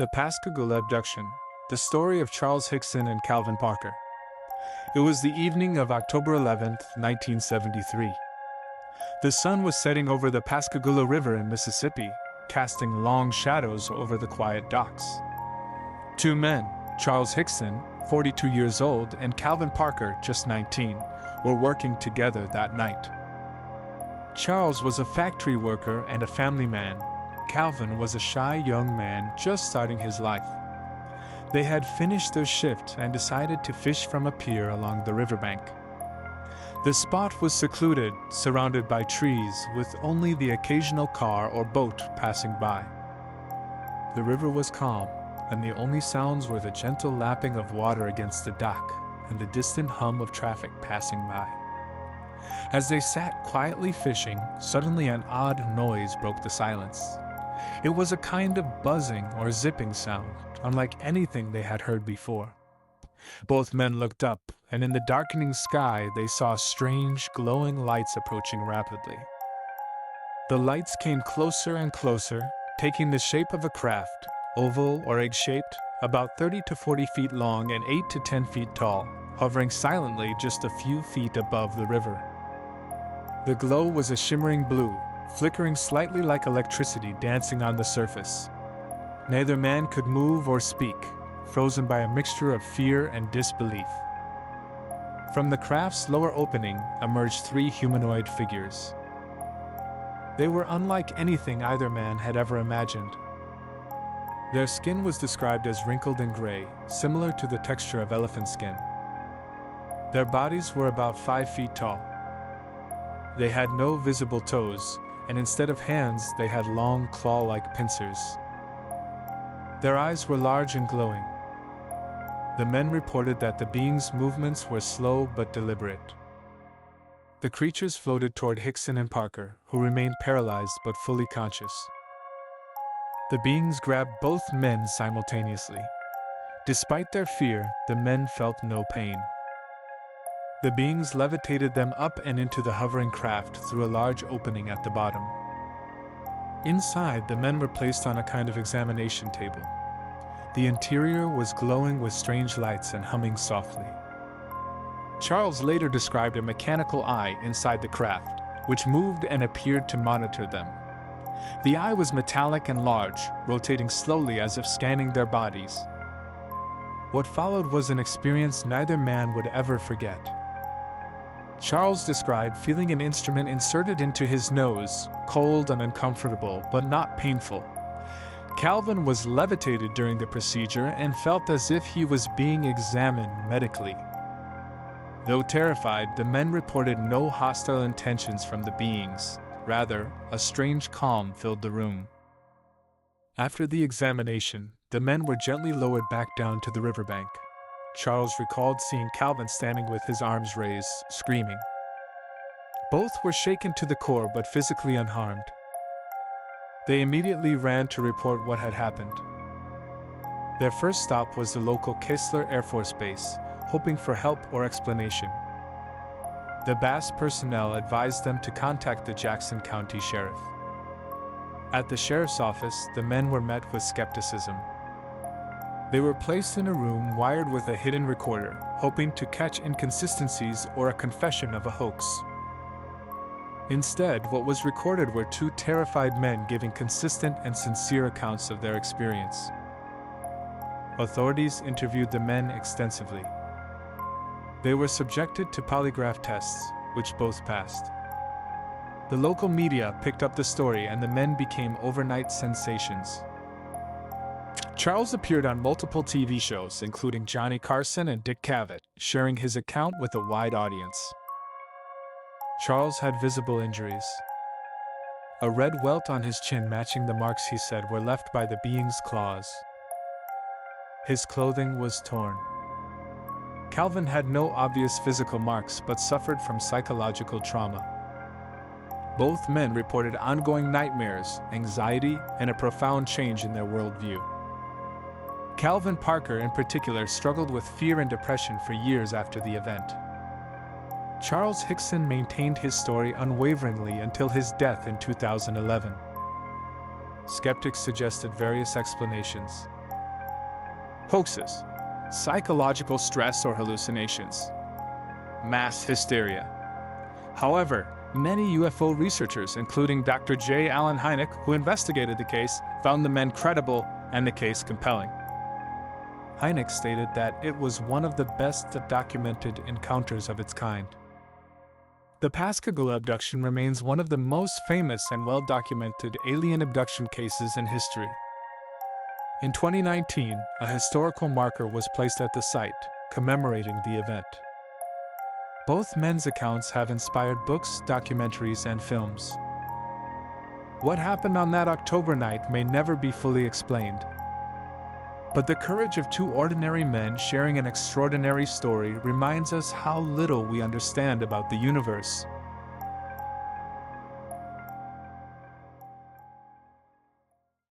The Pascagoula Abduction, the story of Charles Hickson and Calvin Parker. It was the evening of October 11, 1973. The sun was setting over the Pascagoula River in Mississippi, casting long shadows over the quiet docks. Two men, Charles Hickson, 42 years old, and Calvin Parker, just 19, were working together that night. Charles was a factory worker and a family man. Calvin was a shy young man just starting his life. They had finished their shift and decided to fish from a pier along the riverbank. The spot was secluded, surrounded by trees, with only the occasional car or boat passing by. The river was calm, and the only sounds were the gentle lapping of water against the dock and the distant hum of traffic passing by. As they sat quietly fishing, suddenly an odd noise broke the silence. It was a kind of buzzing or zipping sound, unlike anything they had heard before. Both men looked up, and in the darkening sky they saw strange, glowing lights approaching rapidly. The lights came closer and closer, taking the shape of a craft, oval or egg-shaped, about 30 to 40 feet long and 8 to 10 feet tall, hovering silently just a few feet above the river. The glow was a shimmering blue, flickering slightly like electricity dancing on the surface. Neither man could move or speak, frozen by a mixture of fear and disbelief. From the craft's lower opening emerged three humanoid figures. They were unlike anything either man had ever imagined. Their skin was described as wrinkled and gray, similar to the texture of elephant skin. Their bodies were about 5 feet tall. They had no visible toes, and instead of hands they had long claw-like pincers. Their eyes were large and glowing. The men reported that the beings' movements were slow but deliberate. The creatures floated toward Hickson and Parker, who remained paralyzed but fully conscious. The beings grabbed both men simultaneously. Despite their fear, the men felt no pain. The beings levitated them up and into the hovering craft through a large opening at the bottom. Inside, the men were placed on a kind of examination table. The interior was glowing with strange lights and humming softly. Charles later described a mechanical eye inside the craft, which moved and appeared to monitor them. The eye was metallic and large, rotating slowly as if scanning their bodies. What followed was an experience neither man would ever forget. Charles described feeling an instrument inserted into his nose, cold and uncomfortable, but not painful. Calvin was levitated during the procedure and felt as if he was being examined medically. Though terrified, the men reported no hostile intentions from the beings. Rather, a strange calm filled the room. After the examination, the men were gently lowered back down to the riverbank. Charles recalled seeing Calvin standing with his arms raised, screaming. Both were shaken to the core but physically unharmed. They immediately ran to report what had happened. Their first stop was the local Kessler Air Force Base, hoping for help or explanation. The BAS personnel advised them to contact the Jackson County Sheriff. At the sheriff's office, the men were met with skepticism. They were placed in a room wired with a hidden recorder, hoping to catch inconsistencies or a confession of a hoax. Instead, what was recorded were two terrified men giving consistent and sincere accounts of their experience. Authorities interviewed the men extensively. They were subjected to polygraph tests, which both passed. The local media picked up the story and the men became overnight sensations. Charles appeared on multiple TV shows, including Johnny Carson and Dick Cavett, sharing his account with a wide audience. Charles had visible injuries. A red welt on his chin matching the marks he said were left by the being's claws. His clothing was torn. Calvin had no obvious physical marks but suffered from psychological trauma. Both men reported ongoing nightmares, anxiety, and a profound change in their worldview. Calvin Parker in particular struggled with fear and depression for years after the event. Charles Hickson maintained his story unwaveringly until his death in 2011. Skeptics suggested various explanations. Hoaxes, psychological stress or hallucinations, mass hysteria. However, many UFO researchers, including Dr. J. Allen Hynek, who investigated the case, found the men credible and the case compelling. Hynek stated that it was one of the best documented encounters of its kind. The Pascagoula abduction remains one of the most famous and well-documented alien abduction cases in history. In 2019, a historical marker was placed at the site, commemorating the event. Both men's accounts have inspired books, documentaries, and films. What happened on that October night may never be fully explained. But the courage of two ordinary men sharing an extraordinary story reminds us how little we understand about the universe,